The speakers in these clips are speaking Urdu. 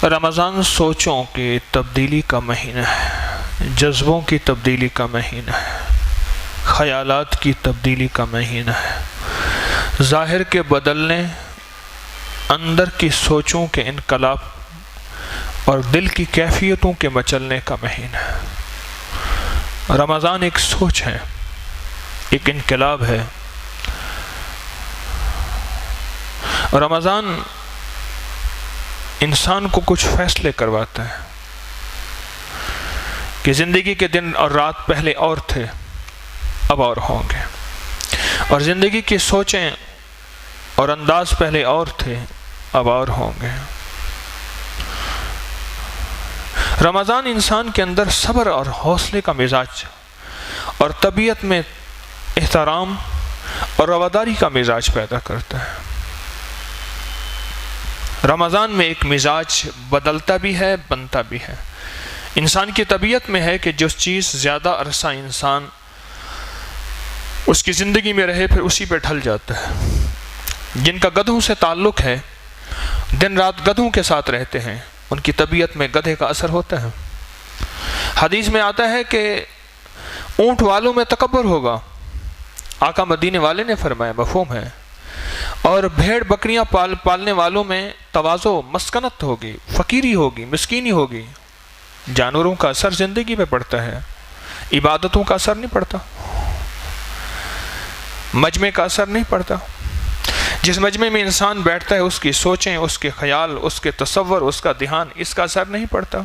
رمضان سوچوں کی تبدیلی کا مہینہ ہے، جذبوں کی تبدیلی کا مہینہ ہے، خیالات کی تبدیلی کا مہینہ ہے، ظاہر کے بدلنے، اندر کی سوچوں کے انقلاب اور دل کی کیفیتوں کے مچلنے کا مہینہ ہے۔ رمضان ایک سوچ ہے، ایک انقلاب ہے۔ رمضان انسان کو کچھ فیصلے کرواتا ہے کہ زندگی کے دن اور رات پہلے اور تھے، اب اور ہوں گے، اور زندگی کی سوچیں اور انداز پہلے اور تھے، اب اور ہوں گے۔ رمضان انسان کے اندر صبر اور حوصلے کا مزاج اور طبیعت میں احترام اور رواداری کا مزاج پیدا کرتا ہے۔ رمضان میں ایک مزاج بدلتا بھی ہے، بنتا بھی ہے۔ انسان کی طبیعت میں ہے کہ جو چیز زیادہ عرصہ انسان اس کی زندگی میں رہے پھر اسی پہ ڈھل جاتا ہے۔ جن کا گدھوں سے تعلق ہے، دن رات گدھوں کے ساتھ رہتے ہیں، ان کی طبیعت میں گدھے کا اثر ہوتا ہے۔ حدیث میں آتا ہے کہ اونٹ والوں میں تکبر ہوگا، آقا مدینے والے نے فرمایا، مفہوم ہے، اور بھیڑ بکریاں پالنے والوں میں تواضع، مسکنت ہوگی، فقیری ہوگی، مسکینی ہوگی۔ جانوروں کا اثر زندگی پہ پڑتا ہے، عبادتوں کا اثر نہیں پڑتا، مجمع کا اثر نہیں پڑتا۔ جس مجمع میں انسان بیٹھتا ہے اس کی سوچیں، اس کے خیال، اس کے تصور، اس کا دھیان، اس کا اثر نہیں پڑتا۔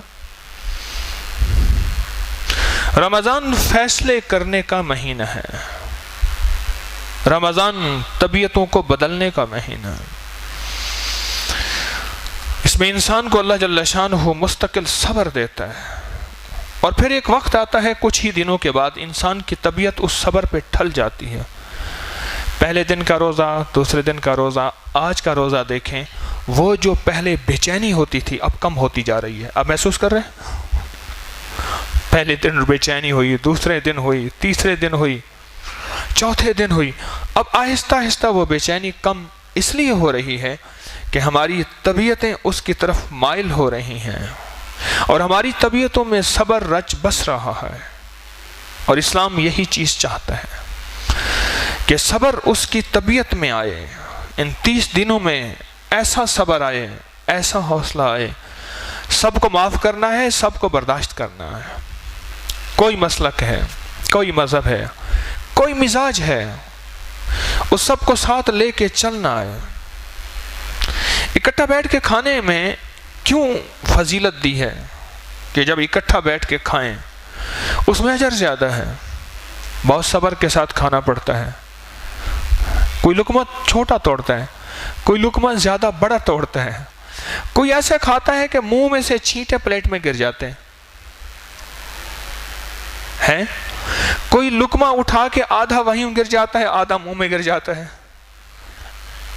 رمضان فیصلے کرنے کا مہینہ ہے، رمضان طبیعتوں کو بدلنے کا مہینہ ہے۔ اس میں انسان کو اللہ جل شانہ مستقل صبر دیتا ہے، اور پھر ایک وقت آتا ہے کچھ ہی دنوں کے بعد انسان کی طبیعت اس صبر پہ ڈھل جاتی ہے۔ پہلے دن کا روزہ، دوسرے دن کا روزہ، آج کا روزہ دیکھیں، وہ جو پہلے بے چینی ہوتی تھی اب کم ہوتی جا رہی ہے۔ اب محسوس کر رہے ہیں؟ پہلے دن بے چینی ہوئی، دوسرے دن ہوئی، تیسرے دن ہوئی، چوتھے دن ہوئی، اب آہستہ آہستہ وہ بے چینی کم اس لیے ہو رہی ہے کہ ہماری طبیعتیں اس کی طرف مائل ہو رہی ہیں، اور ہماری طبیعتوں میں صبر رچ بس رہا ہے۔ اور اسلام یہی چیز چاہتا ہے کہ صبر اس کی طبیعت میں آئے، ان 30 دنوں میں ایسا صبر آئے، ایسا حوصلہ آئے، سب کو معاف کرنا ہے، سب کو برداشت کرنا ہے۔ کوئی مسلک ہے، کوئی مذہب ہے، کوئی مزاج ہے، اس سب کو ساتھ لے کے چلنا ہے۔ اکٹھا بیٹھ کے کھانے میں کیوں فضیلت دی ہے کہ جب اکٹھا بیٹھ کے کھائیں اس میں اجر زیادہ ہے، بہت صبر کے ساتھ کھانا پڑتا ہے۔ کوئی لقمہ چھوٹا توڑتا ہے، کوئی لقمہ زیادہ بڑا توڑتا ہے، کوئی ایسے کھاتا ہے کہ منہ میں سے چھینٹے پلیٹ میں گر جاتے ہیں، کوئی لقمہ اٹھا کے آدھا وہیں گر جاتا ہے، آدھا منہ میں گر جاتا ہے۔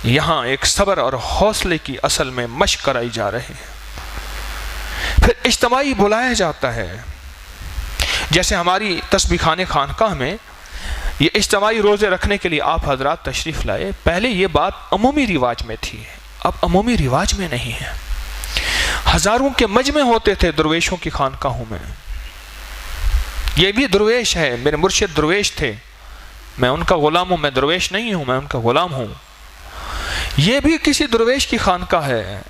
یہاں ایک صبر اور حوصلے کی اصل میں مشق کرائی جا رہی ہے۔ پھر اجتماعی بلایا جاتا ہے، جیسے ہماری تسبیح خانے خانقاہ میں یہ اجتماعی روزے رکھنے کے لیے آپ حضرات تشریف لائے۔ پہلے یہ بات عمومی رواج میں تھی، اب عمومی رواج میں نہیں ہے۔ ہزاروں کے مجمع ہوتے تھے درویشوں کی خانقاہوں میں۔ یہ بھی درویش ہے، میرے مرشد درویش تھے، میں ان کا غلام ہوں، میں درویش نہیں ہوں، میں ان کا غلام ہوں۔ یہ بھی کسی درویش کی خانقاہ ہے،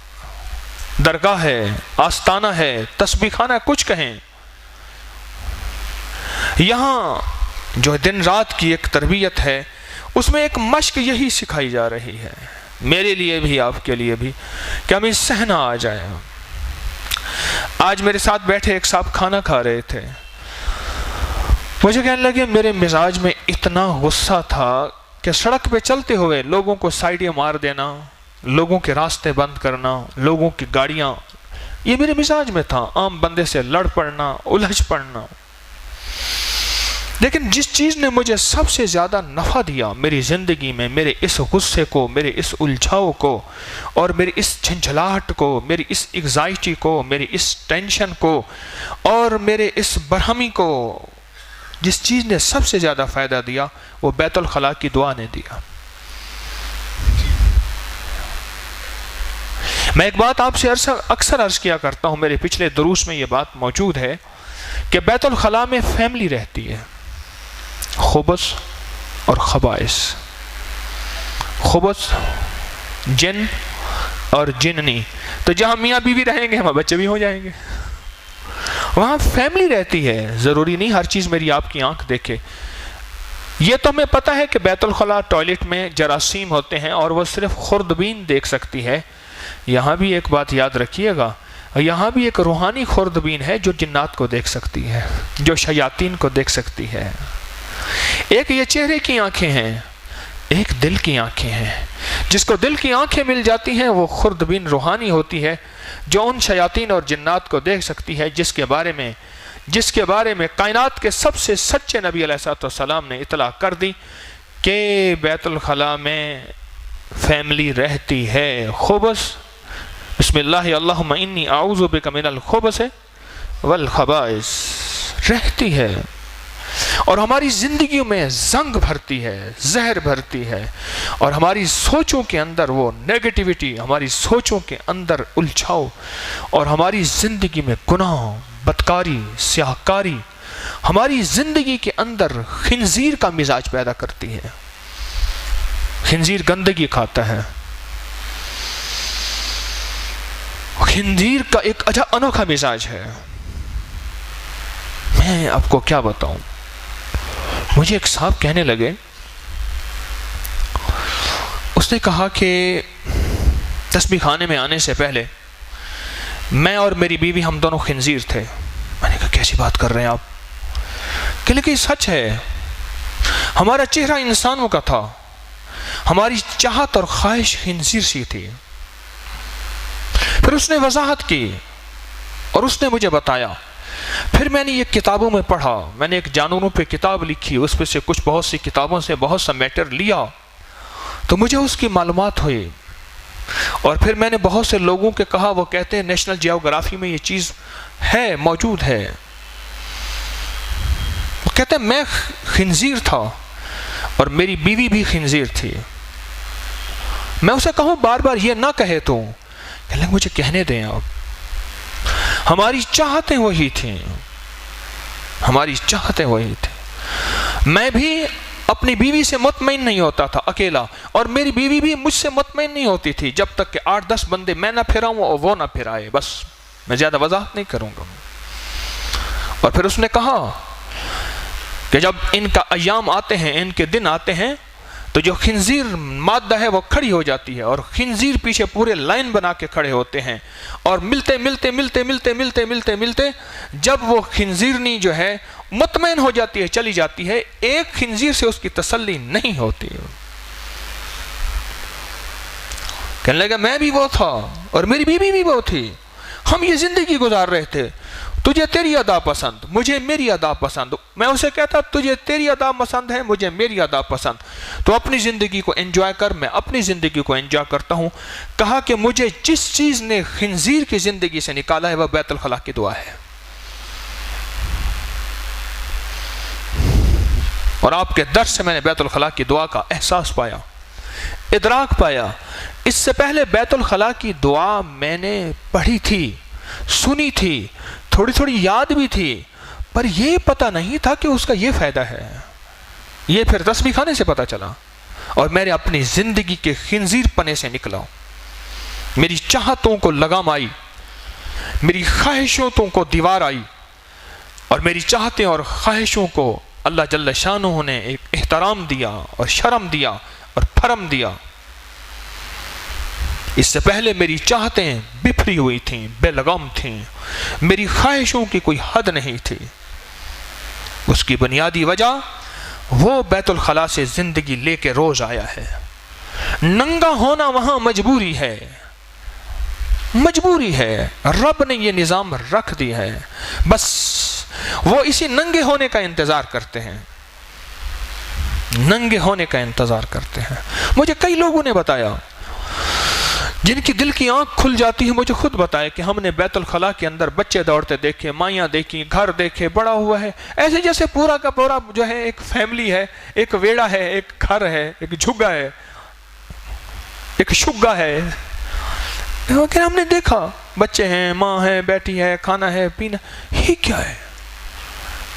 درگاہ ہے، آستانہ ہے، تسبیح خانہ، کچھ کہیں۔ یہاں جو دن رات کی ایک تربیت ہے، اس میں ایک مشق یہی سکھائی جا رہی ہے، میرے لیے بھی آپ کے لیے بھی، کہ ہمیں سہنا آ جائے۔ آج میرے ساتھ بیٹھے ایک صاحب کھانا کھا رہے تھے، مجھے کہنے لگے میرے مزاج میں اتنا غصہ تھا کہ سڑک پہ چلتے ہوئے لوگوں کو سائڈیں مار دینا، لوگوں کے راستے بند کرنا، لوگوں کی گاڑیاں، یہ میرے مزاج میں تھا، عام بندے سے لڑ پڑنا، الجھ پڑنا۔ لیکن جس چیز نے مجھے سب سے زیادہ نفع دیا میری زندگی میں، میرے اس غصے کو، میرے اس الجھاؤ کو، اور میری اس جھنجھلاہٹ کو، میری اس ایگزائٹی کو، میری اس ٹینشن کو، اور میرے اس برہمی کو، جس چیز نے سب سے زیادہ فائدہ دیا وہ بیت الخلاء کی دعا نے دیا۔ میں ایک بات آپ سے اکثر عرض کیا کرتا ہوں، میرے پچھلے دروس میں یہ بات موجود ہے کہ بیت الخلاء میں فیملی رہتی ہے، خبث اور خبائث، خبث جن اور جننی۔ تو جہاں میاں بیوی رہیں گے وہاں بچے بھی ہو جائیں گے، وہاں فیملی رہتی ہے۔ ضروری نہیں ہر چیز میری آپ کی آنکھ دیکھے۔ یہ تو ہمیں پتہ ہے کہ بیت الخلاء ٹوائلٹ میں جراثیم ہوتے ہیں اور وہ صرف خوردبین دیکھ سکتی ہے۔ یہاں بھی ایک بات یاد رکھیے گا، یہاں بھی ایک روحانی خوردبین ہے جو جنات کو دیکھ سکتی ہے، جو شیاطین کو دیکھ سکتی ہے۔ ایک یہ چہرے کی آنکھیں ہیں، ایک دل کی آنکھیں ہیں۔ جس کو دل کی آنکھیں مل جاتی ہیں وہ خوردبین روحانی ہوتی ہے، جو ان شیاطین اور جنات کو دیکھ سکتی ہے جس کے بارے میں کائنات کے سب سے سچے نبی علیہ السلام نے اطلاع کر دی کہ بیت الخلاء میں فیملی رہتی ہے۔ خبث، بسم اللہ اللہم انی اعوذ بک من الخبث والخبائث، رہتی ہے اور ہماری زندگیوں میں زنگ بھرتی ہے، زہر بھرتی ہے، اور ہماری سوچوں کے اندر وہ نیگیٹیوٹی، ہماری سوچوں کے اندر الجھاؤ، اور ہماری زندگی میں گناہ، بدکاری، سیاہکاری، ہماری زندگی کے اندر خنزیر کا مزاج پیدا کرتی ہے۔ خنزیر گندگی کھاتا ہے، خنزیر کا ایک انوکھا مزاج ہے۔ میں آپ کو کیا بتاؤں، مجھے ایک صاحب کہنے لگے، اس نے کہا کہ تسبیح خانے میں آنے سے پہلے میں اور میری بیوی ہم دونوں خنزیر تھے۔ میں نے کہا کیسی بات کر رہے ہیں آپ؟ کہ لیکن سچ ہے، ہمارا چہرہ انسانوں کا تھا، ہماری چاہت اور خواہش خنزیر سی تھی۔ پھر اس نے وضاحت کی اور اس نے مجھے بتایا۔ پھر میں نے یہ کتابوں میں پڑھا، میں نے ایک جانوروں پہ کتاب لکھی، اس پہ سے بہت سی کتابوں سے بہت سا میٹر لیا تو مجھے اس کی معلومات ہوئی۔ اور پھر میں نے بہت سے لوگوں کے کہا، وہ کہتے ہیں نیشنل جیوگرافی میں یہ چیز ہے، موجود ہے۔ وہ کہتے ہیں میں خنزیر تھا اور میری بیوی بھی خنزیر تھی۔ میں اسے کہوں بار بار یہ نہ کہے تو، کہ مجھے کہنے دیں آپ، ہماری چاہتیں وہی تھیں، ہماری چاہتیں وہی تھیں۔ میں بھی اپنی بیوی سے مطمئن نہیں ہوتا تھا اکیلا، اور میری بیوی بھی مجھ سے مطمئن نہیں ہوتی تھی جب تک کہ 8-10 بندے میں نہ پھراؤں اور وہ نہ پھرائے۔ بس میں زیادہ وضاحت نہیں کروں گا۔ اور پھر اس نے کہا کہ جب ان کا ایام آتے ہیں، ان کے دن آتے ہیں، تو جو خنزیر مادہ ہے وہ کھڑی ہو جاتی ہے اور خنزیر پیچھے پورے لائن بنا کے کھڑے ہوتے ہیں، اور ملتے جب وہ خنزیرنی جو ہے مطمئن ہو جاتی ہے، چلی جاتی ہے، ایک خنزیر سے اس کی تسلی نہیں ہوتی۔ کہنے لگا میں بھی وہ تھا اور میری بیوی بھی وہ تھی، ہم یہ زندگی گزار رہے تھے، تجھے تیری ادا پسند، مجھے میری ادا پسند۔ میں اسے کہتا تجھے تیری ادا پسند ہے، مجھے میری ادا پسند، تو اپنی زندگی کو انجوائے کر، میں اپنی زندگی کو انجوائے کرتا ہوں۔ کہا کہ مجھے جس چیز نے خنزیر کی زندگی سے نکالا ہے وہ بیت الخلاء کی دعا ہے۔ اور آپ کے درس سے میں نے بیت الخلاء کی دعا کا احساس پایا، ادراک پایا۔ اس سے پہلے بیت الخلاء کی دعا میں نے پڑھی تھی، سنی تھی، تھوڑی یاد بھی تھی، پر یہ پتہ نہیں تھا کہ اس کا یہ فائدہ ہے۔ یہ پھر تسبیح خانے سے پتہ چلا، اور میں نے اپنی زندگی کے خنزیر پنے سے نکلا۔ میری چاہتوں کو لگام آئی، میری خواہشوں کو دیوار آئی، اور میری چاہتیں اور خواہشوں کو اللہ جل شانہ نے ایک احترام دیا اور شرم دیا اور پھرم دیا۔ اس سے پہلے میری چاہتیں بفری ہوئی تھیں، بے لگام تھیں، میری خواہشوں کی کوئی حد نہیں تھی۔ اس کی بنیادی وجہ وہ بیت الخلاء سے زندگی لے کے روز آیا ہے۔ ننگا ہونا وہاں مجبوری ہے، مجبوری ہے، رب نے یہ نظام رکھ دیا ہے، بس وہ اسی ننگے ہونے کا انتظار کرتے ہیں، ننگے ہونے کا انتظار کرتے ہیں۔ مجھے کئی لوگوں نے بتایا جن کی دل کی آنکھ کھل جاتی ہے، مجھے خود بتایا کہ ہم نے بیت الخلاء کے اندر بچے دوڑتے دیکھے، مائیاں دیکھی، گھر دیکھے، بڑا ہوا ہے، ایسے جیسے پورا کا پورا جو ہے ایک فیملی ہے، ایک ویڑا ہے، ایک گھر ہے، ایک جھگا ہے، ایک شگا ہے، لیکن ہم نے دیکھا بچے ہیں، ماں ہے، بیٹی ہے، کھانا ہے، پینا، یہ کیا ہے؟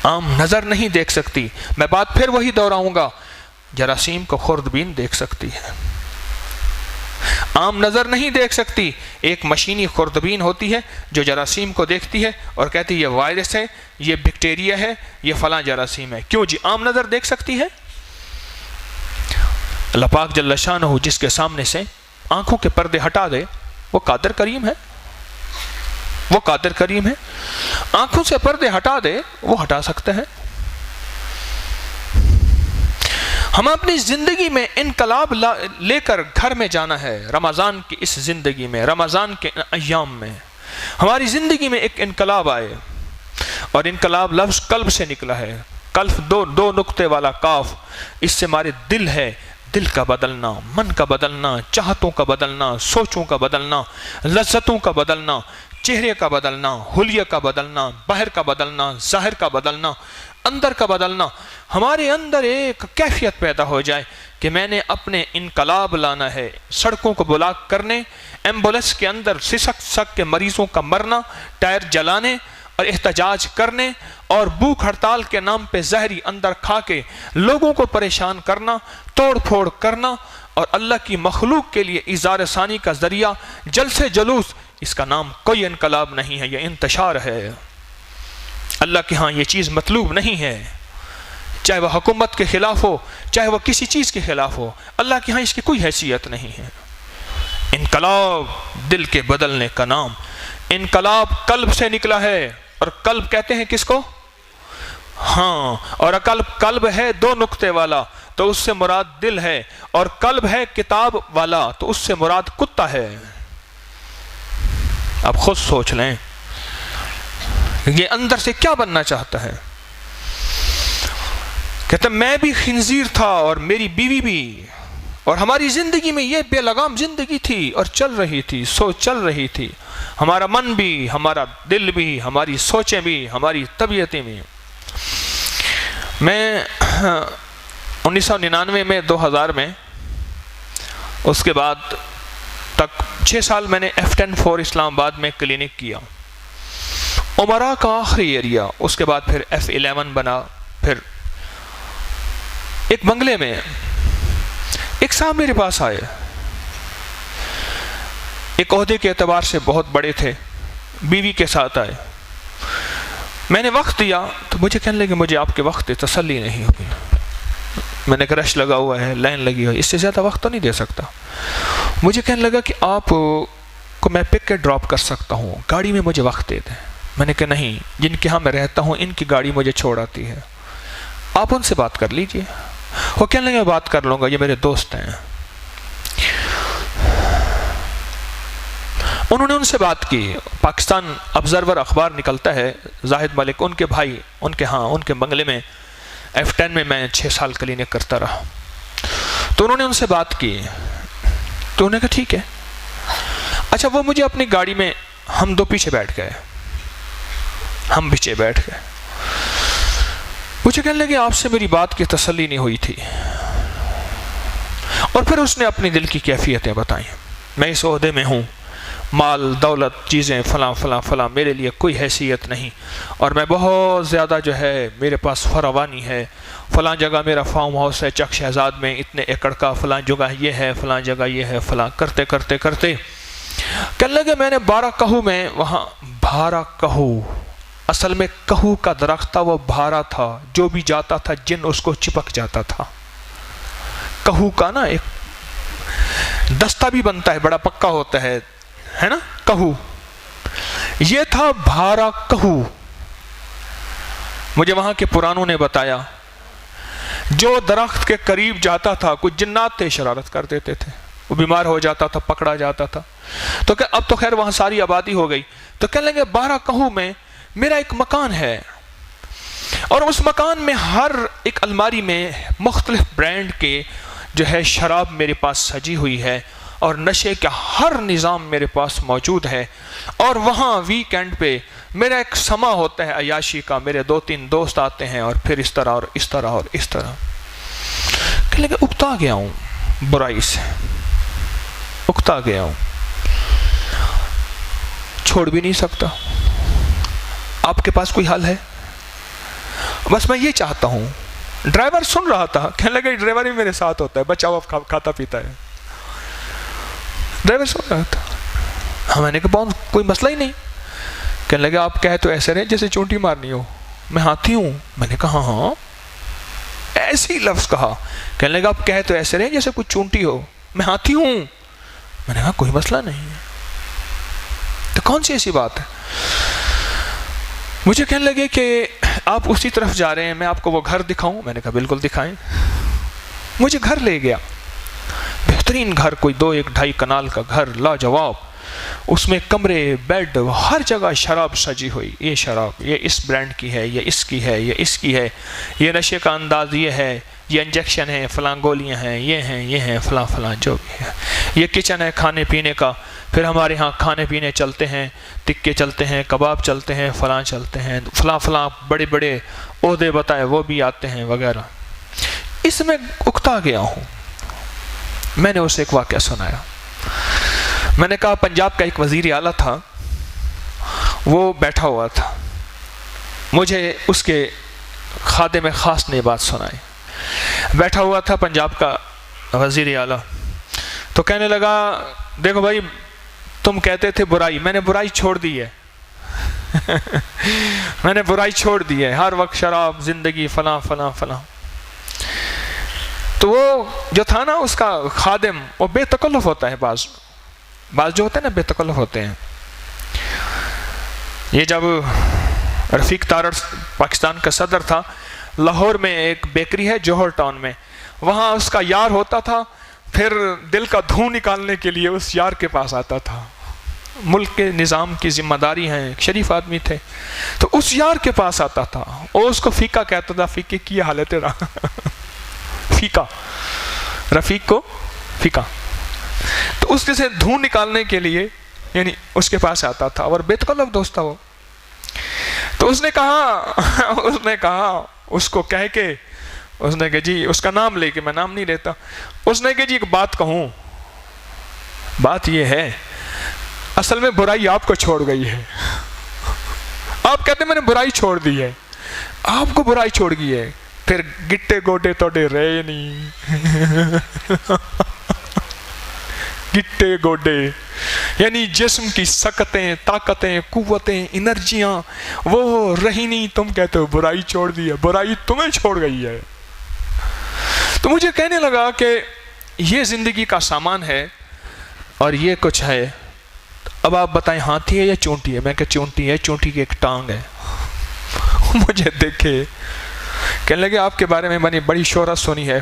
عام نظر نہیں دیکھ سکتی. میں بات پھر وہی دہراؤں گا، جراثیم کو خوردبین دیکھ سکتی ہے، عام نظر نہیں دیکھ سکتی. ایک مشینی خوردبین ہوتی ہے جو جراثیم کو دیکھتی ہے اور کہتی ہے یہ وائرس ہے، یہ بیکٹیریا ہے، یہ فلاں جراثیم ہے. کیوں جی؟ عام نظر دیکھ سکتی ہے. اللہ پاک جل شانہ جس کے سامنے سے آنکھوں کے پردے ہٹا دے وہ قادر کریم ہے، وہ قادر کریم ہے. آنکھوں سے پردے ہٹا دے وہ ہٹا سکتا ہے. ہم اپنی زندگی میں انقلاب لے کر گھر میں جانا ہے. رمضان کی اس زندگی میں، رمضان کے ایام میں ہماری زندگی میں ایک انقلاب آئے، اور انقلاب لفظ قلب سے نکلا ہے. قلب دو نقطے والا کاف، اس سے ہمارے دل ہے، دل کا بدلنا، من کا بدلنا، چاہتوں کا بدلنا، سوچوں کا بدلنا، لذتوں کا بدلنا، چہرے کا بدلنا، حلیہ کا بدلنا، باہر کا بدلنا، ظاہر کا بدلنا، اندر کا بدلنا. ہمارے اندر ایک کیفیت پیدا ہو جائے کہ میں نے اپنے انقلاب لانا ہے. سڑکوں کو بلاک کرنے، ایمبولینس کے اندر سسک کے مریضوں کا مرنا، ٹائر جلانے اور احتجاج کرنے، اور بھوک ہڑتال کے نام پہ زہری اندر کھا کے لوگوں کو پریشان کرنا، توڑ پھوڑ کرنا، اور اللہ کی مخلوق کے لیے اظہار ثانی کا ذریعہ جلسے جلوس، اس کا نام کوئی انقلاب نہیں ہے، یہ انتشار ہے. اللہ کے ہاں یہ چیز مطلوب نہیں ہے، چاہے وہ حکومت کے خلاف ہو، چاہے وہ کسی چیز کے خلاف ہو. اللہ کے ہاں اس کی کوئی حیثیت نہیں ہے. انقلاب دل کے بدلنے کا نام، انقلاب قلب سے نکلا ہے. اور قلب کہتے ہیں کس کو؟ ہاں، اور قلب ہے دو نقطے والا تو اس سے مراد دل ہے، اور قلب ہے کتاب والا تو اس سے مراد کتا ہے. اب خود سوچ لیں یہ اندر سے کیا بننا چاہتا ہے. کہتا میں بھی خنزیر تھا اور میری بیوی بھی، اور ہماری زندگی میں یہ بے لگام زندگی تھی اور چل رہی تھی، سوچ چل رہی تھی، ہمارا من بھی، ہمارا دل بھی، ہماری سوچیں بھی، ہماری طبیعتیں بھی. میں 1999 میں 2000 میں اس کے بعد تک 6 سال میں نے F10-4 اسلام آباد میں کلینک کیا، عمرہ کا آخری ایریا. اس کے بعد پھر F11 بنا. پھر ایک بنگلے میں ایک صاحب میرے پاس آئے، ایک عہدے کے اعتبار سے بہت بڑے تھے، بیوی کے ساتھ آئے. میں نے وقت دیا تو مجھے کہنے لگے مجھے آپ کے وقت تسلی نہیں ہوگی. میں نے کہا رش لگا ہوا ہے، لائن لگی ہوئی، اس سے زیادہ وقت تو نہیں دے سکتا. مجھے کہنے لگا کہ آپ کو میں پک کے ڈراپ کر سکتا ہوں، گاڑی میں مجھے وقت دے دیں. میں نے کہا نہیں، جن کے ہاں میں رہتا ہوں ان کی گاڑی مجھے چھوڑ آتی ہے، آپ ان سے بات کر لیجئے. وہ کہنے لگے میں بات کر لوں گا، یہ میرے دوست ہیں. انہوں نے ان سے بات کی. پاکستان ابزرور اخبار نکلتا ہے، زاہد ملک ان کے بھائی، ان کے بنگلے میں F10 میں میں 6 سال کلینک کرتا رہا. تو انہوں نے ان سے بات کی تو انہوں نے کہا ٹھیک ہے. اچھا، وہ مجھے اپنی گاڑی میں، ہم دو پیچھے بیٹھ گئے، مجھے کہنے لگے آپ سے میری بات کی تسلی نہیں ہوئی تھی. اور پھر اس نے اپنی دل کی کیفیتیں بتائیں. میں اس عہدے میں ہوں، مال دولت چیزیں فلاں فلاں فلاں میرے لیے کوئی حیثیت نہیں، اور میں بہت زیادہ جو ہے میرے پاس فراوانی ہے. فلاں جگہ میرا فارم ہاؤس ہے چک شہزاد میں اتنے ایکڑ کا، فلاں جگہ یہ ہے، فلاں جگہ یہ ہے، فلاں کرتے کرتے کرتے کہنے لگے میں نے 12 کہو میں وہاں 12 کہو، اصل میں کہو کا درخت تھا، وہ بھارا تھا، جو بھی جاتا تھا جن اس کو چپک جاتا تھا. کہو کا نا ایک دستہ بھی بنتا ہے، بڑا پکا ہوتا ہے نا کہو. یہ تھا بھارا کہو. مجھے وہاں کے پرانوں نے بتایا جو درخت کے قریب جاتا تھا کچھ جنات تھے، شرارت کر دیتے تھے، وہ بیمار ہو جاتا تھا، پکڑا جاتا تھا. تو کہ اب تو خیر وہاں ساری آبادی ہو گئی. تو کہنے لگے 12 کہو میں میرا ایک مکان ہے، اور اس مکان میں ہر ایک الماری میں مختلف برانڈ کے جو ہے شراب میرے پاس سجی ہوئی ہے، اور نشے کا ہر نظام میرے پاس موجود ہے. اور وہاں ویکینڈ پہ میرا ایک سما ہوتا ہے عیاشی کا، میرے 2-3 دوست آتے ہیں، اور پھر اس طرح اور اس طرح اور اس طرح. کہنے لگے اکتا گیا ہوں، برائی سے اکتا گیا ہوں. چھوڑ بھی نہیں سکتا. آپ کے پاس کوئی حل ہے؟ بس میں یہ چاہتا ہوں. ڈرائیور سن رہا تھا, کہنے لگا ڈرائیور بھی میرے ساتھ ہوتا ہے, بچہ وہ کھاتا پیتا ہے. ڈرائیور سن رہا تھا. میں نے کہا بہت کوئی مسئلہ ہی نہیں. کہنے لگا آپ کہے تو ایسے رہے جیسے چونٹی مارنی ہو. میں ہاتھی ہوں. میں نے کہا ہاں, ایسی لفظ کہا. کہنے لگا آپ کہے تو ایسے رہے جیسے کوئی چونٹی ہو. میں ہاتھی ہوں. میں نے کہا کوئی مسئلہ نہیں ہے, تو کون سی ایسی بات ہے؟ مجھے کہنے لگے کہ آپ اسی طرف جا رہے ہیں, میں آپ کو وہ گھر دکھاؤں. میں نے کہا بالکل دکھائیں. مجھے گھر لے گیا, بہترین گھر, کوئی 2-2.5 کنال کا گھر, لاجواب. اس میں کمرے, بیڈ, ہر جگہ شراب سجی ہوئی. یہ شراب یہ اس برانڈ کی ہے, یہ اس کی ہے, یہ اس کی ہے, یہ نشے کا انداز یہ ہے, یہ انجیکشن ہے, فلاں گولیاں ہیں, یہ ہیں فلاں فلاں جو بھی ہے. یہ کچن ہے کھانے پینے کا. پھر ہمارے ہاں کھانے پینے چلتے ہیں, ٹکے چلتے ہیں, کباب چلتے ہیں, فلاں چلتے ہیں, فلاں فلاں بڑے بڑے عہدے بتائے وہ بھی آتے ہیں وغیرہ. اس میں اکتا گیا ہوں. میں نے اسے ایک واقعہ سنایا. میں نے کہا پنجاب کا ایک وزیر اعلیٰ تھا, وہ بیٹھا ہوا تھا. مجھے اس کے خادم خاص نے بات سنائی. بیٹھا ہوا تھا پنجاب کا وزیر اعلیٰ, تو کہنے لگا دیکھو بھائی تم کہتے تھے برائی, میں نے برائی چھوڑ دی ہے. میں نے برائی چھوڑ دی ہے, ہر وقت شراب, زندگی, فلاں فلاں فلاں. تو وہ جو تھا نا اس کا خادم, وہ بے تکلف ہوتا ہے. بعض جو ہوتے ہیں نا بے تکلف ہوتے ہیں. یہ جب رفیق تارڑ پاکستان کا صدر تھا, لاہور میں ایک بیکری ہے جوہر ٹاؤن میں, وہاں اس کا یار ہوتا تھا. پھر دل کا دھوں نکالنے کے لیے اس یار کے پاس آتا تھا. ملک کے نظام کی ذمہ داری ہے, ایک شریف آدمی تھے, تو اس یار کے پاس آتا تھا. وہ اس کو فیکا کہتا تھا. فیکے کی حالت ہے فیکا, رفیق کو فیکا. تو اس سے دھوں نکالنے کے لیے یعنی اس کے پاس آتا تھا, اور بے تکلف دوست تھا وہ. تو اس نے کہا اس کو کہہ کے, اس نے کہا جی, اس کا نام لے کے, میں نام نہیں لیتا, اس نے کہا جی ایک بات کہوں. بات یہ ہے اصل میں برائی آپ کو چھوڑ گئی ہے. آپ کہتے ہیں میں نے برائی چھوڑ دی ہے, آپ کو برائی چھوڑ گئی ہے. پھر گٹے گوڈے توڑے رہے نہیں. گٹے گوڈے یعنی جسم کی سکتیں, طاقتیں, قوتیں, انرجیاں وہ رہی نہیں. تم کہتے ہو برائی چھوڑ دی ہے, برائی تمہیں چھوڑ گئی ہے. تو مجھے کہنے لگا کہ یہ زندگی کا سامان ہے اور یہ کچھ ہے. اب آپ بتائیں ہاتھی ہے یا چونٹی ہے؟ میں کہ چونٹی ہے, چونٹی کی ایک ٹانگ ہے. مجھے دیکھے کہنے لگے آپ کے بارے میں میں نے بڑی شہرت سنی ہے,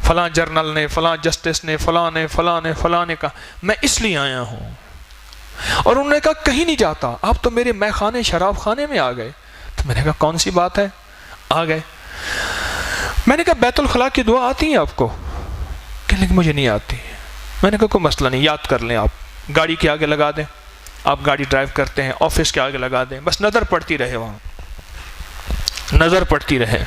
فلاں جرنل نے, فلاں جسٹس نے, فلاں نے کہا. میں اس لیے آیا ہوں. اور انہوں نے کہا کہیں نہیں جاتا, آپ تو میرے مے خانے, شراب خانے میں آ گئے. تو میں نے کہا کون سی بات ہے؟ آ گئے. میں نے کہا بیت الخلاء کی دعا آتی ہے آپ کو؟ کہنے لگے مجھے نہیں آتی. میں نے کہا کوئی مسئلہ نہیں, یاد کر لیں. آپ گاڑی کے آگے لگا دیں, آپ گاڑی ڈرائیو کرتے ہیں, آفس کے آگے لگا دیں, بس نظر پڑتی رہے, وہاں نظر پڑتی رہے.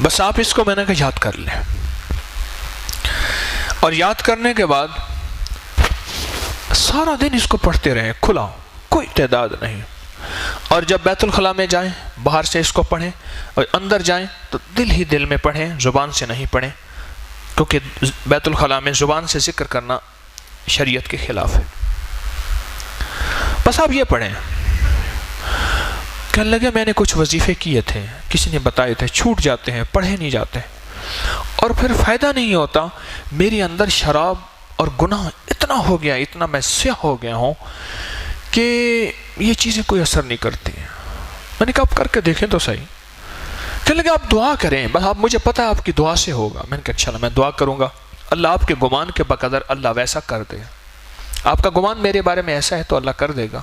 بس آپ اس کو میں نے کہا یاد کر لیں. اور یاد کرنے کے بعد سارا دن اس کو پڑھتے رہیں, کھلا, کوئی تعداد نہیں. اور جب بیت الخلاء میں جائیں باہر سے اس کو پڑھیں, اور اندر جائیں تو دل ہی دل میں پڑھیں, زبان سے نہیں پڑھیں, کیونکہ بیت الخلاء میں زبان سے ذکر کرنا شریعت کے خلاف ہے. بس آپ یہ پڑھیں. کہنے لگے میں نے کچھ وظیفے کیے تھے, کسی نے بتائے تھے, چھوٹ جاتے ہیں, پڑھے نہیں جاتے, اور پھر فائدہ نہیں ہوتا. میرے اندر شراب اور گناہ اتنا ہو گیا, اتنا میں سیاہ ہو گیا ہوں کہ یہ چیزیں کوئی اثر نہیں کرتی. میں نے کہا آپ کر کے دیکھیں تو صحیح. کہنے لگے آپ دعا کریں, بس آپ مجھے پتہ ہے آپ کی دعا سے ہوگا. میں نے کہا انشاءاللہ میں دعا کروں گا, اللہ آپ کے گمان کے بقدر اللہ ویسا کر دے. آپ کا گمان میرے بارے میں ایسا ہے تو اللہ کر دے گا.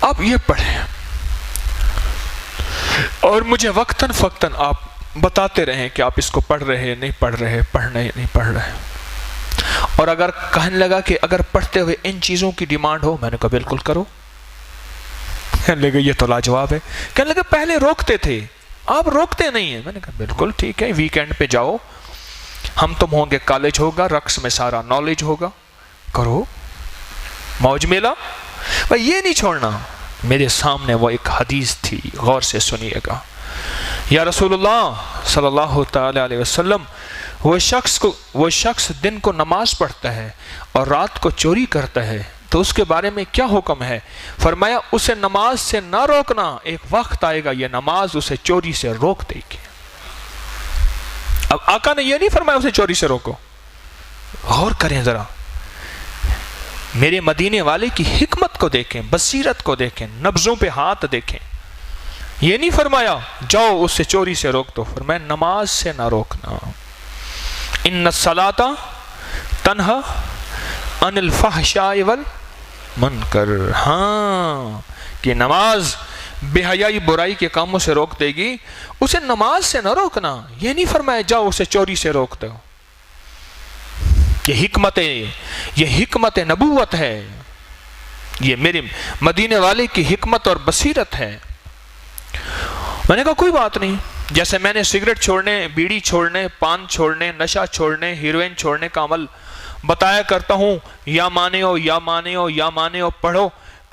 آپ یہ پڑھیں اور مجھے وقتاً فقتاً آپ بتاتے رہیں کہ آپ اس کو پڑھ رہے, نہیں پڑھ رہے, پڑھنے نہیں پڑھ رہے. اور اگر کہنے لگا کہ اگر پڑھتے ہوئے ان چیزوں کی ڈیمانڈ ہو، میں نے کہا بالکل کرو. کہنے لگے یہ تو لاجواب ہے. کہنے لگے پہلے روکتے تھے، آپ روکتے نہیں ہیں. میں نے کہا بالکل ٹھیک ہے، ویکینڈ پہ جاؤ، ہم تم ہوں گے، کالج ہوگا، رقص میں سارا نالج ہوگا، کرو موج میلہ. بھائی یہ نہیں چھوڑنا. میرے سامنے وہ ایک حدیث تھی، غور سے سنیے گا. یا رسول اللہ صلی اللہ تعالی علیہ وسلم، وہ شخص دن کو نماز پڑھتا ہے اور رات کو چوری کرتا ہے تو اس کے بارے میں کیا حکم ہے؟ فرمایا اسے نماز سے نہ روکنا، ایک وقت آئے گا یہ نماز اسے چوری سے روک دے گی. اب آقا نے یہ نہیں فرمایا اسے چوری سے روکو. غور کریں ذرا، میرے مدینے والے کی حکمت کو دیکھیں، بصیرت کو دیکھیں، نبضوں پہ ہاتھ دیکھیں. یہ نہیں فرمایا جاؤ اس سے چوری سے روک دو، فرمایا نماز سے نہ روکنا. ان الصلاۃ تنہا عن الفحشاء والمنکر. ہاں کہ نماز بے حیائی برائی کے کاموں سے روک دے گی، اسے نماز سے نہ روکنا. یہ نہیں فرمایا جاؤ اسے چوری سے روک دو. یہ حکمت نبوت ہے، یہ میرے مدینے والے کی حکمت اور بصیرت ہے. میں نے کہا کوئی بات نہیں، جیسے میں نے سگریٹ چھوڑنے، بیڑی چھوڑنے، پان چھوڑنے، نشہ چھوڑنے، ہیروئن چھوڑنے کا عمل بتایا کرتا ہوں، یا مانے ہو یا مانے ہو یا مانے ہو، پڑھو.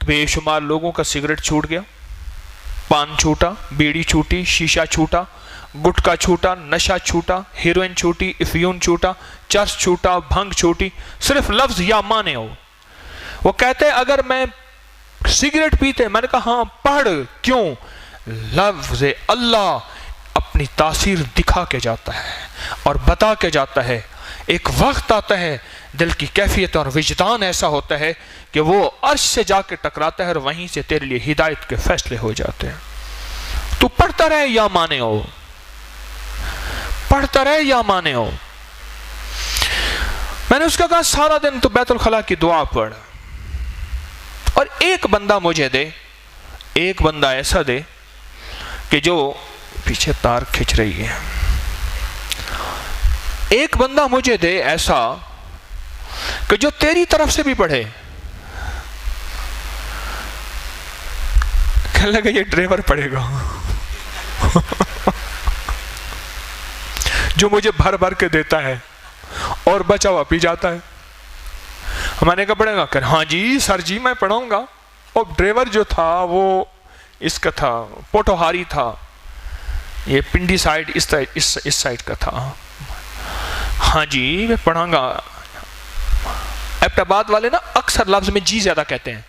بے شمار لوگوں کا سگریٹ چھوٹ گیا، پان چھوٹا، بیڑی چھوٹی، شیشہ چھوٹا، گٹکا چھوٹا، نشہ چھوٹا، ہیروئن چھوٹی، افیون چھوٹا، چرس چھوٹا، بھنگ چھوٹی، صرف لفظ یا مانے ہو. وہ کہتے اگر میں سگریٹ پیتے، میں نے کہا ہاں پڑھ. کیوں؟ لفظ اللہ اپنی تاثیر دکھا کے جاتا ہے اور بتا کے جاتا ہے. ایک وقت آتا ہے دل کی کیفیت اور وجدان ایسا ہوتا ہے کہ وہ عرش سے جا کے ٹکراتا ہے اور وہیں سے تیرے لیے ہدایت کے فیصلے ہو جاتے ہیں. تو پڑھتا رہے یا مانے ہو، پڑھتا رہے یا مانے ہو. میں نے اس کا کہا سارا دن تو بیت الخلا کی دعا پڑھ، اور ایک بندہ مجھے دے، ایک بندہ ایسا دے کہ جو پیچھے تار کھچ رہی ہے، ایک بندہ مجھے دے ایسا کہ جو تیری طرف سے بھی پڑھے. کہنے لگا یہ ڈرائیور پڑھے گا جو مجھے بھر بھر کے دیتا ہے اور بچا ہوا پی جاتا ہے. میں نے کہا پڑھے گا؟ کہ ہاں جی سر جی میں پڑھاؤں گا. اور ڈرائیور جو تھا وہ اس کا تھا، پوٹوہاری تھا، یہ پنڈی سائڈ اس سائڈ کا تھا. ہاں جی میں پڑھاؤں گا. ایبٹ آباد والے نا اکثر لفظ میں جی زیادہ کہتے ہیں،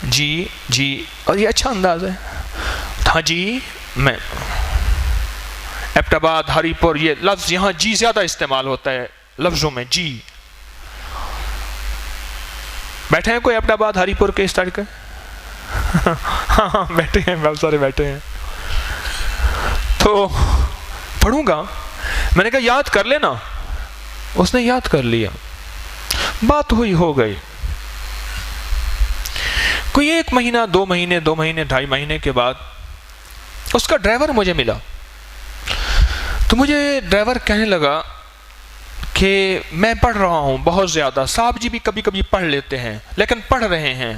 جی جی، اور یہ اچھا انداز ہے. ہاں جی میں ایبٹ آباد، ہری پور، یہ لفظ یہاں جی زیادہ استعمال ہوتا ہے لفظوں میں، جی. بیٹھے ہیں کوئی ایبٹ آباد ہری پور کے اس طرح کے؟ ہاں بیٹھے ہیں، بہت سارے بیٹھے ہیں. تو پڑھوں گا. میں نے کہا یاد کر لینا. اس نے یاد کر لیا، بات ہوئی ہو گئی. کوئی 1 مہینہ 2 مہینے 2 مہینے 2.5 مہینے کے بعد اس کا ڈرائیور مجھے ملا. تو مجھے ڈرائیور کہنے لگا کہ میں پڑھ رہا ہوں بہت زیادہ، صاحب جی بھی کبھی کبھی پڑھ لیتے ہیں لیکن پڑھ رہے ہیں،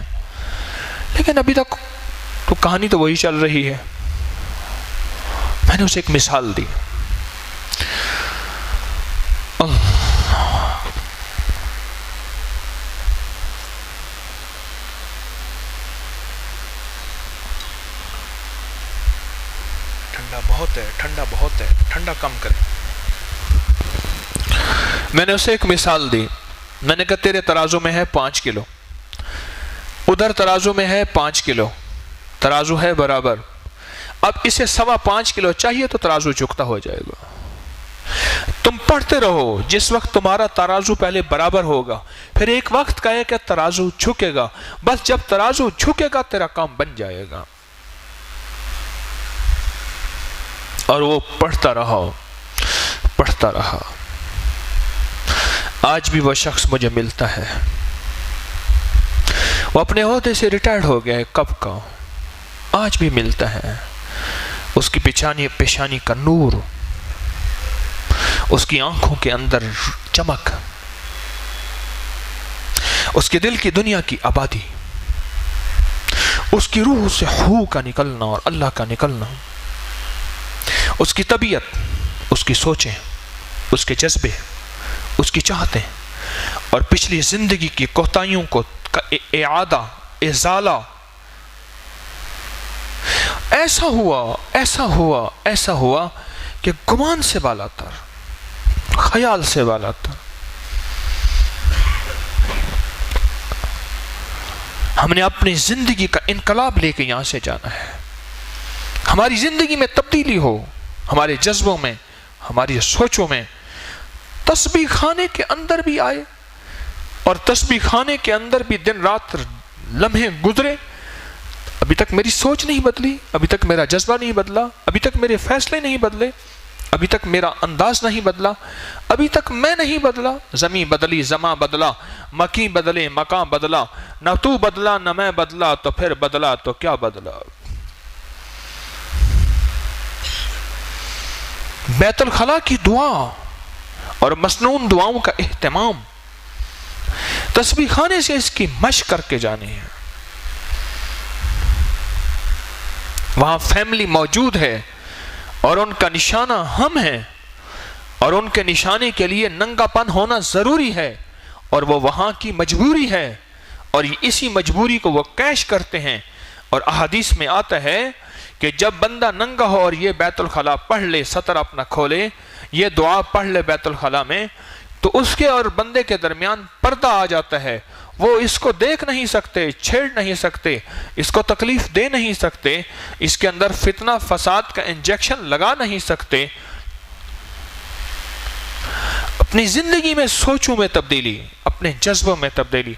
لیکن ابھی تک تو کہانی تو وہی چل رہی ہے. میں نے اسے ایک مثال دی. ٹھنڈا بہت ہے، ٹھنڈا بہت ہے، ٹھنڈا کم کریں. میں نے اسے ایک مثال دی. میں نے کہا تیرے ترازو میں ہے 5 کلو، ادھر ترازو میں ہے 5 کلو، ترازو ہے برابر. اب اسے 5.25 کلو چاہیے تو ترازو جھکتا ہو جائے گا. تم پڑھتے رہو، جس وقت تمہارا ترازو پہلے برابر ہوگا، پھر ایک وقت کہے کہ ترازو جھکے گا. بس جب ترازو جھکے گا تیرا کام بن جائے گا. اور وہ پڑھتا رہا، پڑھتا رہا. آج بھی وہ شخص مجھے ملتا ہے. وہ اپنے عہدے سے ریٹائرڈ ہو گیا ہے کب کا، آج بھی ملتا ہے. اس کی پیشانی کا نور، اس کی آنکھوں کے اندر چمک، اس کے دل کی دنیا کی آبادی، اس کی روح سے ہو کا نکلنا اور اللہ کا نکلنا، اس کی طبیعت، اس کی سوچیں، اس کے جذبے، اس کی چاہتیں، اور پچھلی زندگی کی کوتاہیوں کو کا اعادہ، ازالہ، ایسا ہوا کہ گمان سے بالا تر، خیال سے بالا تر ہم نے اپنی زندگی کا انقلاب لے کے یہاں سے جانا ہے۔ ہماری زندگی میں تبدیلی ہو، ہمارے جذبوں میں، ہماری سوچوں میں۔ تسبیح خانے کے اندر بھی آئے اور تسبیح خانے کے اندر بھی دن رات لمحے گزرے، ابھی تک میری سوچ نہیں بدلی، ابھی تک میرا جذبہ نہیں بدلا، ابھی تک میرے فیصلے نہیں بدلے، ابھی تک میرا انداز نہیں بدلا، ابھی تک میں نہیں بدلا۔ زمیں بدلی، زماں بدلا، مکیں بدلے، مکان بدلا، نہ تو بدلا نہ میں بدلا، تو پھر بدلا تو کیا بدلا۔ بیت الخلا کی دعا اور مسنون دعاؤں کا اہتمام، تسبیح خانے سے اس کی مشق کر کے جانی ہے۔ وہاں فیملی موجود ہے اور ان کا نشانہ ہم ہیں، اور ان کے نشانے کے لیے ننگا پن ہونا ضروری ہے، اور وہ وہاں کی مجبوری ہے، اور اسی مجبوری کو وہ کیش کرتے ہیں۔ اور احادیث میں آتا ہے کہ جب بندہ ننگا ہو اور یہ بیت الخلا پڑھ لے، سطر اپنا کھولے، یہ دعا پڑھ لے بیت الخلا میں، تو اس کے اور بندے کے درمیان پردہ آ جاتا ہے۔ وہ اس کو دیکھ نہیں سکتے، چھیڑ نہیں سکتے، اس کو تکلیف دے نہیں سکتے، اس کے اندر فتنہ فساد کا انجیکشن لگا نہیں سکتے۔ اپنی زندگی میں سوچوں میں تبدیلی، اپنے جذبوں میں تبدیلی۔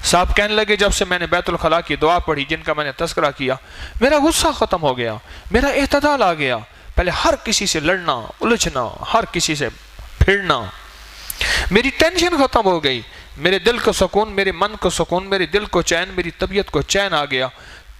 صاحب کہنے لگے جب سے میں نے بیت الخلا کی دعا پڑھی، جن کا میں نے تذکرہ کیا، میرا غصہ ختم ہو گیا، میرا اعتدال آ گیا۔ پہلے ہر کسی سے لڑنا، الجھنا، ہر کسی سے پھرنا، میری ٹینشن ختم ہو گئی، میرے دل کو سکون، میرے من کو سکون، میرے دل کو چین، میری طبیعت کو چین آ گیا۔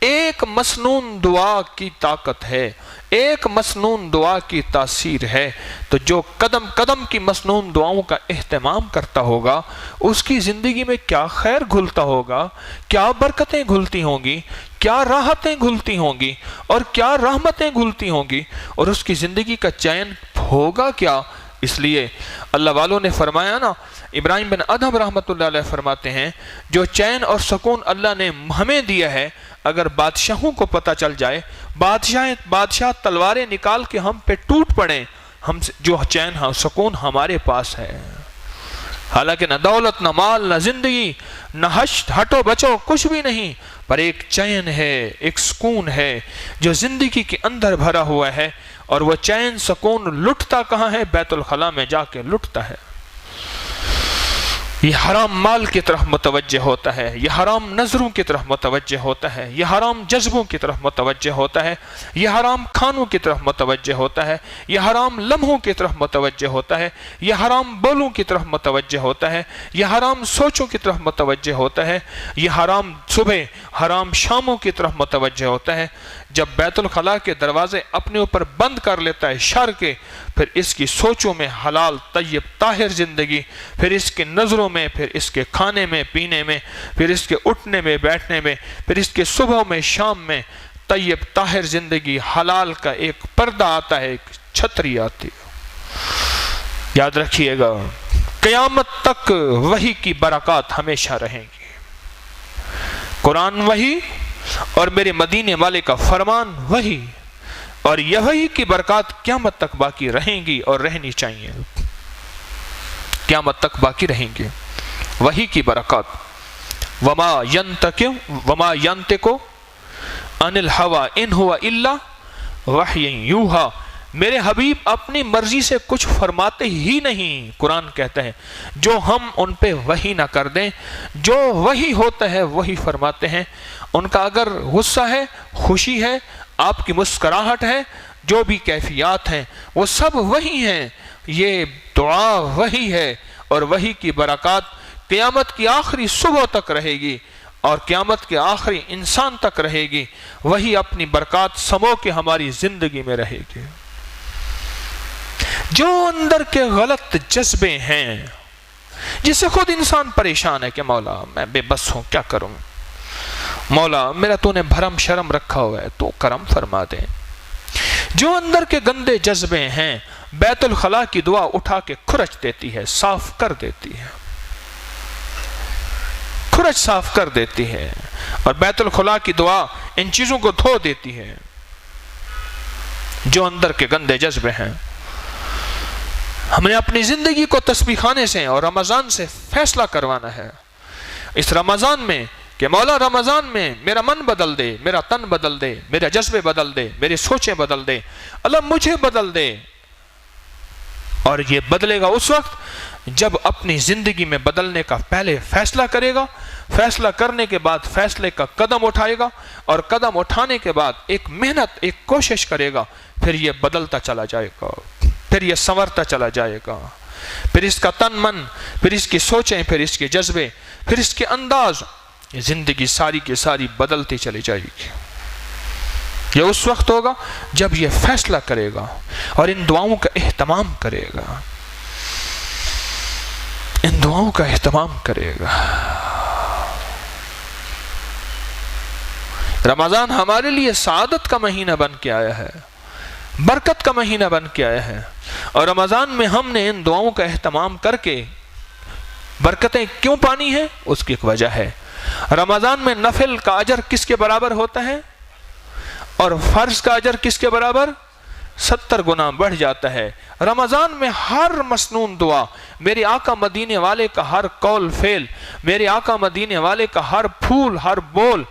ایک مسنون دعا کی طاقت ہے، ایک مسنون دعا کی تاثیر ہے۔ تو جو قدم قدم کی مسنون دعاؤں کا اہتمام کرتا ہوگا، اس کی زندگی میں کیا خیر گھلتا ہوگا، کیا برکتیں گھلتی ہوں گی، کیا راحتیں گھلتی ہوں گی، اور کیا رحمتیں گھلتی ہوں گی، اور اس کی زندگی کا چین ہوگا کیا۔ اس لیے اللہ والوں نے فرمایا نا، ابراہیم بن ادھم رحمۃ اللہ علیہ فرماتے ہیں، جو چین اور سکون اللہ نے ہمیں دیا ہے، اگر بادشاہوں کو پتہ چل جائے، بادشاہ تلواریں نکال کے ہم پہ ٹوٹ پڑیں، ہم جو چین اور سکون ہمارے پاس ہے۔ حالانکہ نہ دولت، نہ مال، نہ زندگی، نہ ہٹو بچو، کچھ بھی نہیں، پر ایک چین ہے، ایک سکون ہے جو زندگی کے اندر بھرا ہوا ہے۔ اور وہ چین سکون لٹتا کہاں ہے؟ بیت الخلا میں جا کے لٹتا ہے۔ یہ حرام مال کی طرف متوجہ ہوتا ہے، یہ حرام نظروں کی طرف متوجہ ہوتا ہے، یہ حرام جذبوں کی طرف متوجہ ہوتا ہے، یہ حرام کھانوں کی طرف متوجہ ہوتا ہے، یہ حرام لمحوں کی طرف متوجہ ہوتا ہے، یہ حرام بولوں کی طرف متوجہ ہوتا ہے، یہ حرام سوچوں کی طرف متوجہ ہوتا ہے، یہ حرام صبح حرام شاموں کی طرف متوجہ ہوتا ہے۔ جب بیت الخلا کے دروازے اپنے اوپر بند کر لیتا ہے شر کے، پھر اس کی سوچوں میں حلال طیب طاہر زندگی، پھر اس کے نظروں میں، پھر اس کے کھانے میں پینے میں، پھر اس کے اٹھنے میں بیٹھنے میں، پھر اس کے صبح میں شام میں طیب طاہر زندگی، حلال کا ایک پردہ آتا ہے، ایک چھتری آتی ہے۔ یاد رکھیے گا، قیامت تک وحی کی برکات ہمیشہ رہیں گی۔ قرآن وحی اور میرے مدینے والے کا فرمان وحی، اور یہ وحی کی برکات قیامت تک باقی رہیں گی اور رہنی چاہیے، قیامت تک باقی رہیں گے وحی کی برکات۔ وما ينطق عن الهوى ان هو الا وحی یوحی، میرے حبیب اپنی مرضی سے کچھ فرماتے ہی نہیں، قرآن کہتا ہے، جو ہم ان پہ وحی نہ کر دیں، جو وحی ہوتا ہے وہی فرماتے ہیں۔ ان کا اگر غصہ ہے، خوشی ہے، آپ کی مسکراہٹ ہے، جو بھی کیفیات ہیں وہ سب وہی ہیں۔ یہ دعا وہی ہے، اور وہی کی برکات قیامت کی آخری صبح تک رہے گی، اور قیامت کے آخری انسان تک رہے گی۔ وہی اپنی برکات سمو کے ہماری زندگی میں رہے گی۔ جو اندر کے غلط جذبے ہیں، جس سے خود انسان پریشان ہے کہ مولا میں بے بس ہوں، کیا کروں، مولا میرا تو نے بھرم شرم رکھا ہوا ہے، تو کرم فرما دے۔ جو اندر کے گندے جذبے ہیں بیت الخلا کی دعا اٹھا کے کھرچ دیتی ہے، صاف کر دیتی ہے، کھرچ صاف کر دیتی ہے، اور بیت الخلا کی دعا ان چیزوں کو دھو دیتی ہے جو اندر کے گندے جذبے ہیں۔ ہم نے اپنی زندگی کو تسبیح خانے سے اور رمضان سے فیصلہ کروانا ہے اس رمضان میں کہ مولا رمضان میں میرا من بدل دے، میرا تن بدل دے، میرے جذبے بدل دے، میری سوچیں بدل دے، اللہ مجھے بدل دے۔ اور یہ بدلے گا اس وقت جب اپنی زندگی میں بدلنے کا پہلے فیصلہ کرے گا، فیصلہ کرنے کے بعد فیصلے کا قدم اٹھائے گا، اور قدم اٹھانے کے بعد ایک محنت، ایک کوشش کرے گا، پھر یہ بدلتا چلا جائے گا، پھر یہ سنورتا چلا جائے گا، پھر اس کا تن من، پھر اس کی سوچیں، پھر اس کے جذبے، پھر اس کے انداز، یہ زندگی ساری کی ساری بدلتی چلی جائے گی۔ یہ اس وقت ہوگا جب یہ فیصلہ کرے گا اور ان دعاؤں کا اہتمام کرے گا، ان دعاؤں کا اہتمام کرے گا۔ رمضان ہمارے لیے سعادت کا مہینہ بن کے آیا ہے، برکت کا مہینہ بن کے آیا ہے، اور رمضان میں ہم نے ان دعاؤں کا اہتمام کر کے برکتیں کیوں پانی ہیں، اس کی ایک وجہ ہے۔ رمضان میں نفل کا اجر کس کے برابر ہوتا ہے اور فرض کا اجر کس کے برابر؟ 70 گنا بڑھ جاتا ہے۔ رمضان میں ہر مسنون دعا، میرے آقا مدینے والے کا ہر قول فعل، میرے آقا مدینے والے کا ہر پھول ہر بول،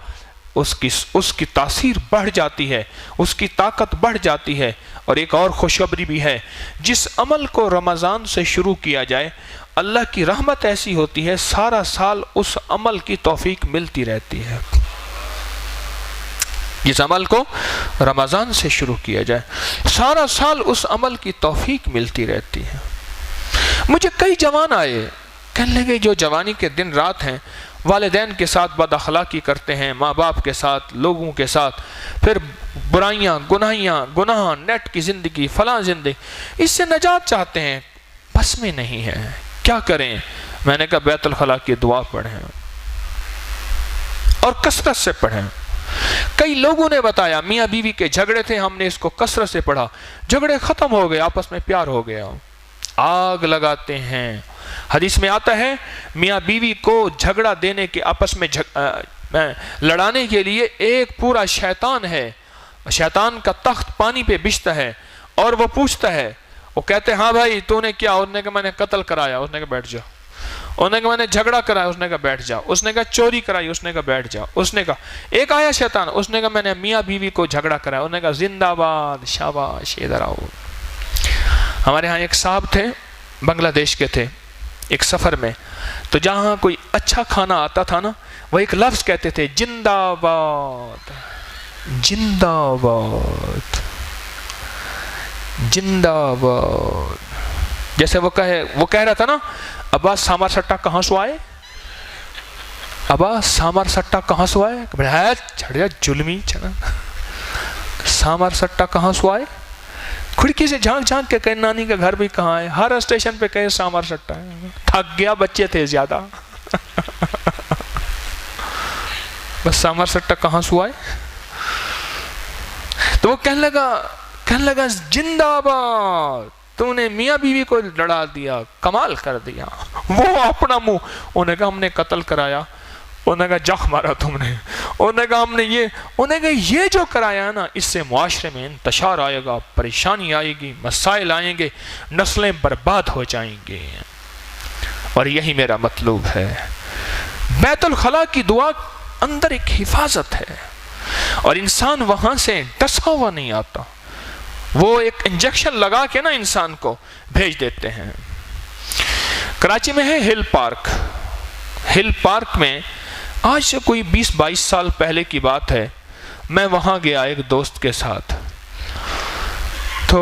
اس کی تاثیر بڑھ جاتی ہے، اس کی طاقت بڑھ جاتی ہے۔ اور ایک اور خوشخبری بھی ہے، جس عمل کو رمضان سے شروع کیا جائے اللہ کی رحمت ایسی ہوتی ہے سارا سال اس عمل کی توفیق ملتی رہتی ہے۔ جس عمل کو رمضان سے شروع کیا جائے سارا سال اس عمل کی توفیق ملتی رہتی ہے۔ مجھے کئی جوان آئے، کہنے لگے جو جوانی کے دن رات ہیں والدین کے ساتھ بد اخلاقی کرتے ہیں، ماں باپ کے ساتھ، لوگوں کے ساتھ، پھر برائیاں، گناہ، نیٹ کی زندگی، فلاں زندگی، اس سے نجات چاہتے ہیں، بس میں نہیں ہے، کیا کریں؟ میں نے کہا بیت الخلا کی دعا پڑھیں اور کثرت سے پڑھیں۔ کئی لوگوں نے بتایا میاں بیوی کے جھگڑے تھے، ہم نے اس کو کثرت سے پڑھا، جھگڑے ختم ہو گئے، آپس میں پیار ہو گیا۔ آگ لگاتے ہیں، حدیث میں آتا ہے میاں بیوی کو جھگڑا دینے کے، آپس میں لڑانے کے لیے ایک پورا شیطان ہے، شیطان کا تخت پانی پہ بچھتا ہے، اور وہ پوچھتا ہے، وہ کہتے ہیں ہاں بھائی تو نے کیا؟ اس نے کہا میں نے قتل کرایا، اس نے کہا بیٹھ جاؤ۔ اس نے کہا میں نے جھگڑا کرایا، اس نے کہا بیٹھ جاؤ۔ اس نے کہا چوری کرائی، اس نے کہا بیٹھ جاؤ۔ اس نے کہا ایک آیا شیطان، اس نے کہا میں نے میاں بیوی کو جھگڑا کرایا، اس نے کہا زندہ باد، شاباش، ادھر آؤ۔ ہمارے ہاں ایک صاحب تھے، بنگلہ دیش کے تھے، ایک سفر میں، تو جہاں کوئی اچھا کھانا آتا تھا نا، وہ ایک لفظ کہتے تھے، زندہ باد، زندہ باد، زندہ باد۔ جیسے وہ کہہ رہا تھا نا، ابا سامار سٹا کہاں سو آئے، ابا سامار سٹا کہاں سو آئے، چھڑیا جلمی چھنا، سامار سٹا کہاں سو آئے، کھڑکی سے جھانک جھانک کے کہے نانی کا گھر بھی کہاں ہے، ہر اسٹیشن پہ کہے سامار سٹا ہے، تھک گیا، بچے تھے زیادہ، بس سامار سٹا کہاں سو آئے۔ تو وہ کہنے لگا زندہ باد، تو نے میاں بیوی کو لڑا دیا، کمال کر دیا۔ وہ اپنا منہ، انہوں نے کہا ہم نے قتل کرایا، انہوں نے کہا جخ مارا تم نے، انہوں نے کہا ہم نے انہوں نے کہا یہ جو کرایا نا، اس سے معاشرے میں انتشار آئے گا، پریشانی آئے گی، مسائل آئیں گے، نسلیں برباد ہو جائیں گے، اور یہی میرا مطلوب ہے۔ بیت الخلا کی دعا اندر ایک حفاظت ہے، اور انسان وہاں سے ڈسا ہوا نہیں آتا، وہ ایک انجیکشن لگا کے نا انسان کو بھیج دیتے ہیں۔ کراچی میں ہے ہل پارک، ہل پارک میں آج سے کوئی 20-22 سال پہلے کی بات ہے، میں وہاں گیا ایک دوست کے ساتھ، تو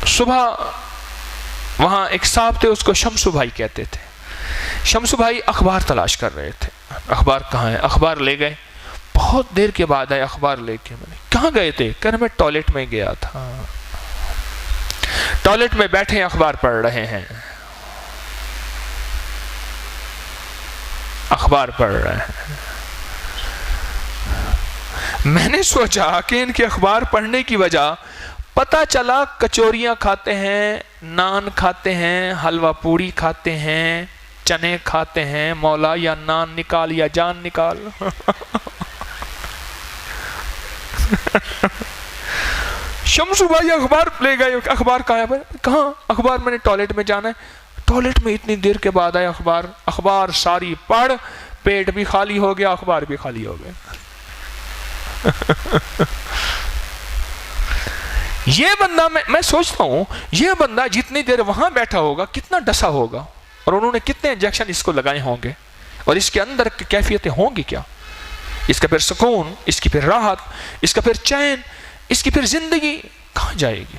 صبح وہاں ایک صاحب تھے، اس کو شمسو بھائی کہتے تھے۔ شمسو بھائی اخبار تلاش کر رہے تھے، اخبار کہاں ہے، اخبار لے گئے، بہت دیر کے بعد آئے اخبار لے کے، میں نے کہاں گئے تھے، کہہ رہے میں ٹوائلٹ میں گیا تھا، ٹوائلٹ میں بیٹھے اخبار پڑھ رہے ہیں۔ اخبار پڑھ رہے ہیں. میں نے سوچا کہ ان کے اخبار پڑھنے کی وجہ پتہ چلا کچوریاں کھاتے ہیں، نان کھاتے ہیں، حلوہ پوری کھاتے ہیں، چنے کھاتے ہیں. مولا یا نان نکال یا جان نکال. شمسو بھائی اخبار لے گئے. اخبار کہاں؟ اخبار میں نے ٹوائلٹ میں جانا ہے. ٹوائلٹ میں اتنی دیر کے بعد آیا اخبار. اخبار ساری پڑھ، پیٹ بھی خالی ہو گیا، اخبار بھی خالی ہو گیا. یہ بندہ میں سوچتا ہوں یہ بندہ جتنی دیر وہاں بیٹھا ہوگا کتنا ڈسا ہوگا، اور انہوں نے کتنے انجیکشن اس کو لگائے ہوں گے، اور اس کے اندر کی کیفیتیں ہوں گی کیا. اس کا پھر سکون، اس کی پھر راحت، اس کا پھر چین، اس کی پھر زندگی کہاں جائے گی.